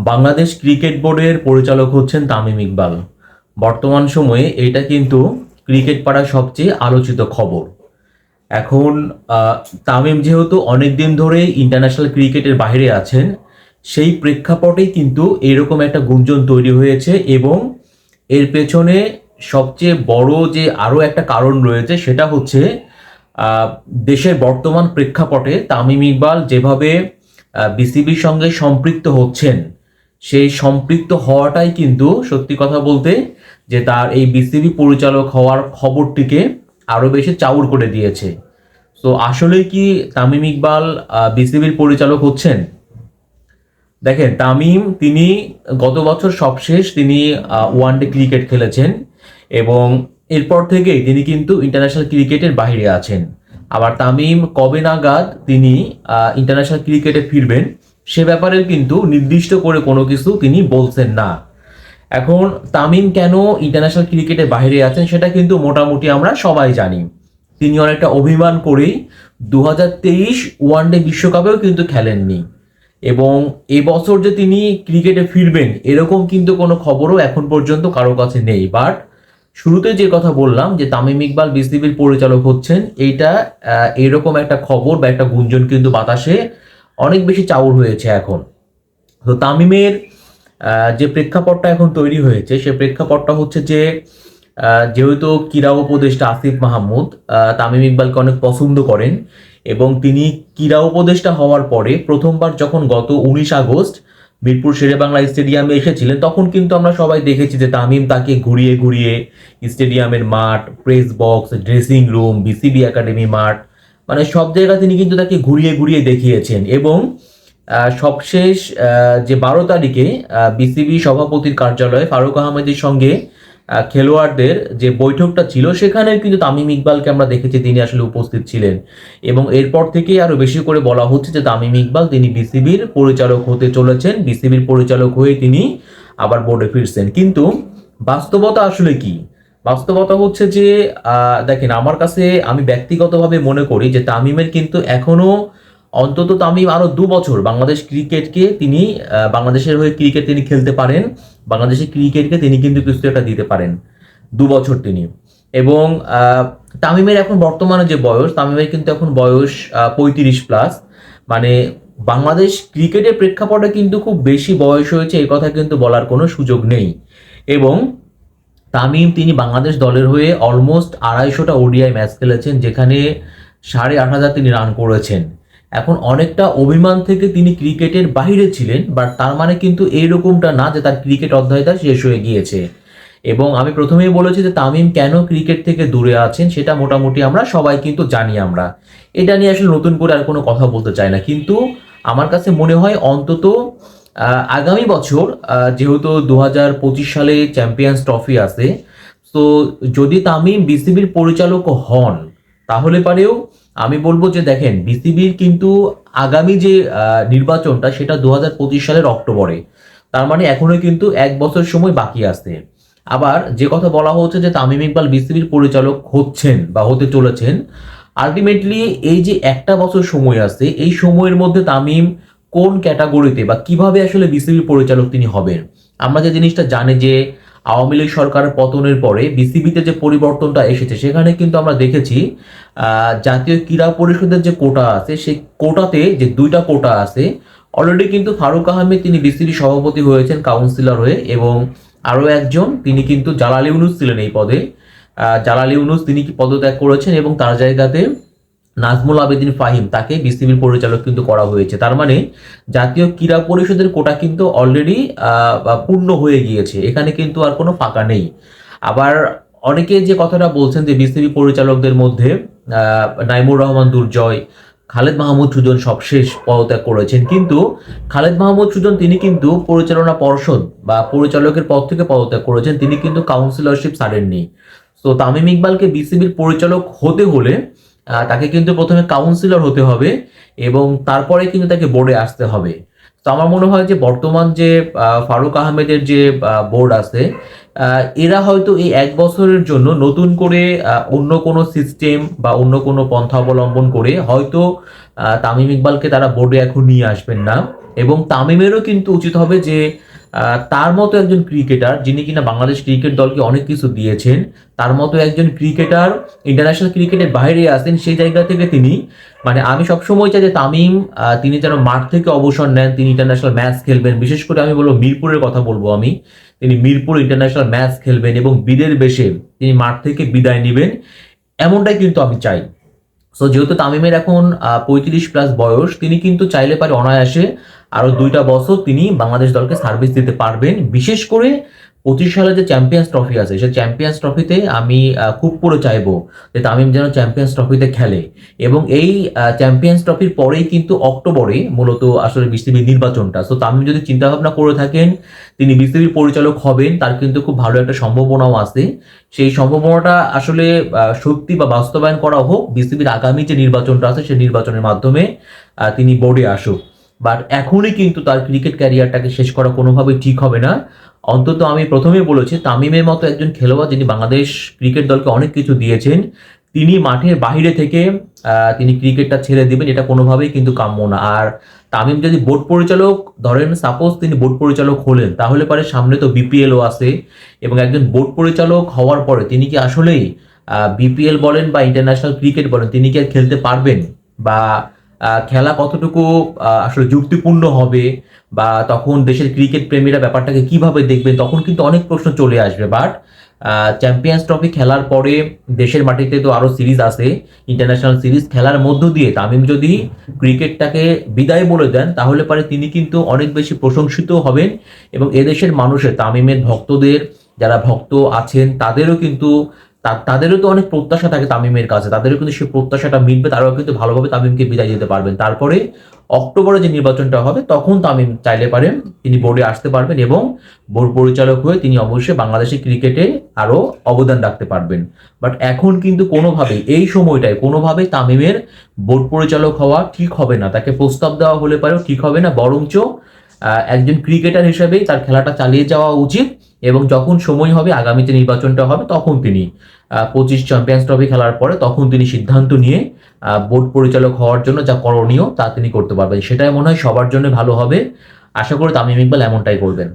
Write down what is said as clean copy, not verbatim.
Bangladesh cricket বোর্ডের পরিচালক হচ্ছেন তামিম ইকবাল। বর্তমান সময়ে এটা কিন্তু ক্রিকেট পাড়ার সবচেয়ে আলোচিত খবর। এখন আহ, তামিম যেহেতু অনেক দিন ধরে ইন্টারন্যাশনাল ক্রিকেটের বাইরে আছেন, সেই প্রেক্ষাপটেই কিন্তু এরকম একটা গুঞ্জন তৈরি হয়েছে এবং এর পেছনে সবচেয়ে বড় যে আরও একটা কারণ রয়েছে সেটা হচ্ছে আহ, দেশের বর্তমান প্রেক্ষাপটে তামিম ইকবাল যেভাবে বিসিবির সঙ্গে সম্পৃক্ত হচ্ছেন, সেই সম্পৃক্ত হওয়াটাই কিন্তু সত্যি কথা বলতে যে তার এই বিসিবি পরিচালক হওয়ার খবরটিকে আরো বেশি চাউর করে দিয়েছে। তো আসলে কি তামিম ইকবাল বিসিবির পরিচালক হচ্ছেন? দেখেন, তামিম তিনি গত বছর সবশেষ তিনি ওয়ানডে ক্রিকেট খেলেছেন এবং এরপর থেকেই তিনি কিন্তু ইন্টারন্যাশনাল ক্রিকেটের বাইরে আছেন। আবার তামিম কবে নাগাদ তিনি ইন্টারন্যাশনাল ক্রিকেটে ফিরবেন সে ব্যাপারেও কিন্তু নির্দিষ্ট করে কোনো কিছু তিনি বলছেন না। এখন তামিম কেন ইন্টারন্যাশনাল ক্রিকেটের বাইরে আছেন সেটা কিন্তু মোটামুটি আমরা সবাই জানি। তিনি অনেকটা অভিমান করেই 2023 ওয়ানডে বিশ্বকাপেও কিন্তু খেলেননি এবং এবছর যে তিনি ক্রিকেটে ফিরবেন এরকম কিন্তু কোনো খবরও এখন পর্যন্ত কারো কাছে নেই। বাট শুরুতে যে কথা বললাম যে তামিম ইকবাল বিসিবির পরিচালক হচ্ছেন, এইটা এরকম একটা খবর বা একটা গুঞ্জন কিন্তু বাতাসে অনেক বেশি চাউর হয়েছে এখন। তো তামিমের যে প্রেক্ষাপটটা এখন তৈরি হয়েছে সে প্রেক্ষাপটটা হচ্ছে যে যেহেতু ক্রীড়া উপদেষ্টা আসিফ মাহমুদ তামিম ইকবালকে অনেক পছন্দ করেন এবং তিনি ক্রীড়া উপদেষ্টা হওয়ার পরে প্রথমবার যখন গত 19 আগস্ট মিরপুর শেরেবাংলা স্টেডিয়ামে এসেছিলেন তখন কিন্তু আমরা সবাই দেখেছি যে তামিম তাকে ঘুরিয়ে ঘুরিয়ে স্টেডিয়ামের মাঠ, press box, dressing room, BCB academy মাঠ, মানে সব জায়গা তিনি কিন্তু তাকে ঘুরিয়ে ঘুরিয়ে দেখিয়েছেন এবং সবশেষ যে 12 তারিখে বিসিবি সভাপতির কার্যালয়ে ফারুক আহমেদের সঙ্গে খেলোয়াড়দের যে বৈঠকটা ছিল সেখানে কিন্তু তামিম ইকবালকে আমরা দেখেছি তিনি আসলে উপস্থিত ছিলেন এবং এরপর থেকেই আরো বেশি করে বলা হচ্ছে যে তামিম ইকবাল তিনি বিসিবির পরিচালক হতে চলেছেন, বিসিবির পরিচালক হয়ে তিনি আবার বোর্ডে ফিরছেন। কিন্তু বাস্তবতা আসলে কি? বাস্তবতা হচ্ছে যে দেখেন, আমার কাছে আমি ব্যক্তিগতভাবে মনে করি যে তামিমের কিন্তু এখনো অন্তত তামিম আরো 2 বছর বাংলাদেশ ক্রিকেটকে তিনি বাংলাদেশের হয়ে ক্রিকেট তিনি খেলতে পারেন, বাংলাদেশের ক্রিকেটকে তিনি কিন্তু কিছু একটা দিতে পারেন 2 বছর তিনি। এবং তামিমের এখন বর্তমানে যে বয়স, তামিমের কিন্তু এখন বয়স 35+। মানে বাংলাদেশ ক্রিকেটের প্রেক্ষাপটে কিন্তু খুব বেশি বয়স হয়েছে এই কথা কিন্তু বলার কোনো সুযোগ নেই। এবং তামিম তিনি বাংলাদেশ দলের হয়ে অলমোস্ট 250টা ওডিআই ম্যাচ খেলেছেন যেখানে 8,500 তিনি রান করেছেন। এখন অনেকটা অভিমান থেকে তিনি ক্রিকেটের বাইরে ছিলেন, বাট তার মানে কিন্তু এইরকমটা না যে তার ক্রিকেট অধ্যায়টা শেষ হয়ে গিয়েছে। এবং আমি প্রথমেই বলেছি যে তামিম কেন ক্রিকেট থেকে দূরে আছেন সেটা মোটামুটি আমরা সবাই কিন্তু জানি। আমরা এটা নিয়ে আসলে নতুন করে আর কোনো কথা বলতে চাই না, কিন্তু আমার কাছে মনে হয় অন্তত আগামী বছর যেহেতু 2025 সালে চ্যাম্পিয়ন্স ট্রফি আছে, তো যদি তামিম বিসিবির পরিচালক হন তাহলে পারেও আমি বলবো যে দেখেন, বিসিবির কিন্তু আগামী যে নির্বাচনটা সেটা 2025 সালের অক্টোবরে, তার মানে এখনো কিন্তু 1 বছর সময় বাকি আছে। আবার যে কথা বলা হচ্ছে যে তামিম ইকবাল বিসিবির পরিচালক হচ্ছেন বা হতে চলেছেন, আলটিমেটলি এই যে একটা বছর সময় আছে এই সময়ের মধ্যে তামিম কোন ক্যাটাগরিতে বা কিভাবে আসলে বিসিবি পরিচালক তিনি হবেন? আমরা যে জিনিসটা জানি যে আওয়ামী লীগ সরকারের পতনের পরে বিসিবিতে যে পরিবর্তনটা এসেছে সেখানে কিন্তু আমরা দেখেছি জাতীয় ক্রীড়া পরিষদের যে কোটা আছে সেই কোটাতে যে 2টা কোটা আছে, অলরেডি কিন্তু ফারুক আহমেদ তিনি বিসিবি সভাপতি হয়েছেন কাউন্সিলর হয়ে এবং আরো একজন তিনি কিন্তু জালাল ইউনুস ছিলেন এই পদে। জালাল ইউনুস তিনি কি পদত্যাগ করেছেন এবং তার জায়গাতে নাজমুল আবেদিন ফাহিম তাকে বিসিবির পরিচালক কিন্তু করা হয়েছে। তার মানে জাতীয় ক্রীড়া পরিষদের কোটা কিন্তু অলরেডি পূর্ণ হয়ে গিয়েছে, এখানে কিন্তু আর কোনো ফাঁকা নেই। আবার অনেকে যে কথাটা বলছেন যে বিসিবি পরিচালকদের মধ্যে নাইমুর রহমান দুর্জয়, খালেদ মাহমুদ সুজন সবশেষ পদত্যাগ করেছেন, কিন্তু খালেদ মাহমুদ সুজন তিনি কিন্তু পরিচালনা পর্ষদ বা পরিচালকের পদ থেকে পদত্যাগ করেছেন, তিনি কিন্তু কাউন্সিলরশিপ ছাড়েননি। তো তামিম ইকবালকে বিসিবির পরিচালক হতে হলে তাকে কিন্তু প্রথমে কাউন্সিলর হতে হবে এবং তারপরে কিন্তু তাকে বোর্ডে আসতে হবে। তো আমার মনে হয় যে বর্তমান যে ফারুক আহমেদের যে বোর্ড আছে, এরা হয়তো এই 1 বছরের জন্য নতুন করে অন্য কোনো সিস্টেম বা অন্য কোনো পন্থা অবলম্বন করে হয়তো তামিম ইকবালকে তারা বোর্ডে এখন নিয়ে আসবেন না এবং তামিমেরও কিন্তু উচিত হবে যে তার মতো একজন ক্রিকেটার যিনি কিনা বাংলাদেশ ক্রিকেট দলকে অনেক কিছু দিয়েছেন, তার মতো একজন ক্রিকেটার ইন্টারন্যাশনাল ক্রিকেটের বাইরে আসেন, সেই জায়গা থেকে তিনি মানে আমি সবসময় চাই যে তামিম তিনি যেন মাঠ থেকে অবসর নেন, তিনি ইন্টারন্যাশনাল ম্যাচ খেলবেন। বিশেষ করে আমি বলবো মিরপুরের কথা বলবো আমি, তিনি মিরপুর ইন্টারন্যাশনাল ম্যাচ খেলবেন এবং বিদের বেশে তিনি মাঠ থেকে বিদায় নেবেন, এমনটাই কিন্তু আমি চাই। সো যেহেতু তামিমের এখন 35+ বয়স, তিনি কিন্তু চাইলে পারে অনায়াসে আরো 2টা বছর তিনি বাংলাদেশ দলকে সার্ভিস দিতে পারবেন। বিশেষ করে 25 সালে যে চ্যাম্পিয়ন্স ট্রফি আছে, সেই চ্যাম্পিয়ন্স ট্রফিতে আমি খুব করে চাইবো যে তামিম যেন চ্যাম্পিয়ন্স ট্রফিতে খেলে। এবং এই চ্যাম্পিয়ন্স ট্রফির পরেই কিন্তু অক্টোবরে মূলত আসলে বিসিবির নির্বাচনটা। সো তামিম যদি চিন্তা ভাবনা করে থাকেন তিনি বিসিবির পরিচালক হবেন, তার কিন্তু খুব ভালো একটা সম্ভাবনাও আছে। সেই সম্ভাবনাটা আসলে সত্যি বা বাস্তবায়ন করা হোক বিসিবির আগামী যে নির্বাচনটা আছে সেই নির্বাচনের মাধ্যমে তিনি বোর্ডে আসুক। বাট এখনই কিন্তু তার ক্রিকেট ক্যারিয়ারটাকে শেষ করা কোনোভাবেই ঠিক হবে না। অন্তত আমি প্রথমেই বলেছি তামিমের মতো একজন খেলোয়াড় যিনি বাংলাদেশ ক্রিকেট দলকে অনেক কিছু দিয়েছেন, তিনি মাঠের বাইরে থেকে তিনি ক্রিকেটটা ছেড়ে দিবেন, এটা কোনোভাবেই কিন্তু কাম্য না। আর তামিম যদি বোর্ড পরিচালক, ধরেন সাপোজ তিনি বোর্ড পরিচালক হলেন, তাহলে পরে সামনে তো বিপিএলও আছে, এবং একজন বোর্ড পরিচালক হওয়ার পরে তিনি কি আসলেই বিপিএল বলেন বা ইন্টারন্যাশনাল ক্রিকেট বলেন তিনি কি আর খেলতে পারবেন, বা খেলা কতটুকু আসলে যুক্তিপূর্ণ হবে, বা তখন দেশের ক্রিকেট প্রেমীরা ব্যাপারটাকে কিভাবে দেখবেন, তখন কিন্তু অনেক প্রশ্ন চলে আসবে। বাট চ্যাম্পিয়ন্স ট্রফি খেলার পরে দেশের মাটিতে তো আরো সিরিজ আছে, ইন্টারন্যাশনাল সিরিজ খেলার মধ্য দিয়ে তামিম যদি ক্রিকেটটাকে বিদায় বলে দেন, তাহলে পরে তিনি কিন্তু অনেক বেশি প্রশংসিত হবেন। এবং এদেশের মানুষের, তামিমের ভক্তদের যারা ভক্ত আছেন তাদেরও কিন্তু তাদেরও তো অনেক প্রত্যাশা থাকে তামিমের কাছে, তাদেরও কিন্তু সেই প্রত্যাশাটা মিটবে, তারাও কিন্তু ভালোভাবে তামিমকে বিদায় দিতে পারবেন। তারপরে অক্টোবরে যে নির্বাচনটা হবে তখন তামিম চাইলে পারেন তিনি বোর্ডে আসতে পারবেন এবং বোর্ড পরিচালক হয়ে তিনি অবশ্যই বাংলাদেশের ক্রিকেটে আরো অবদান রাখতে পারবেন। বাট এখন কিন্তু কোনোভাবেই এই সময়টায় কোনোভাবেই তামিমের বোর্ড পরিচালক হওয়া ঠিক হবে না, তাকে প্রস্তাব দেওয়া হলে পারেও ঠিক হবে না, বরঞ্চ একজন ক্রিকেটার হিসেবেই তার খেলাটা চালিয়ে যাওয়া উচিত। এবং যখন সময় হবে আগামীতে নির্বাচনটা হবে তখন তিনি 25 চ্যাম্পিয়ন্স ট্রফি খেলার পরে তখন তিনি সিদ্ধান্ত নিয়ে বোর্ড পরিচালক হওয়ার জন্য যা করণীয় তা তিনি করতে পারবেন, সেটাই মনে হয় সবার জন্য ভালো হবে। আশা করি তামিম ইকবাল এমনটাই করবেন।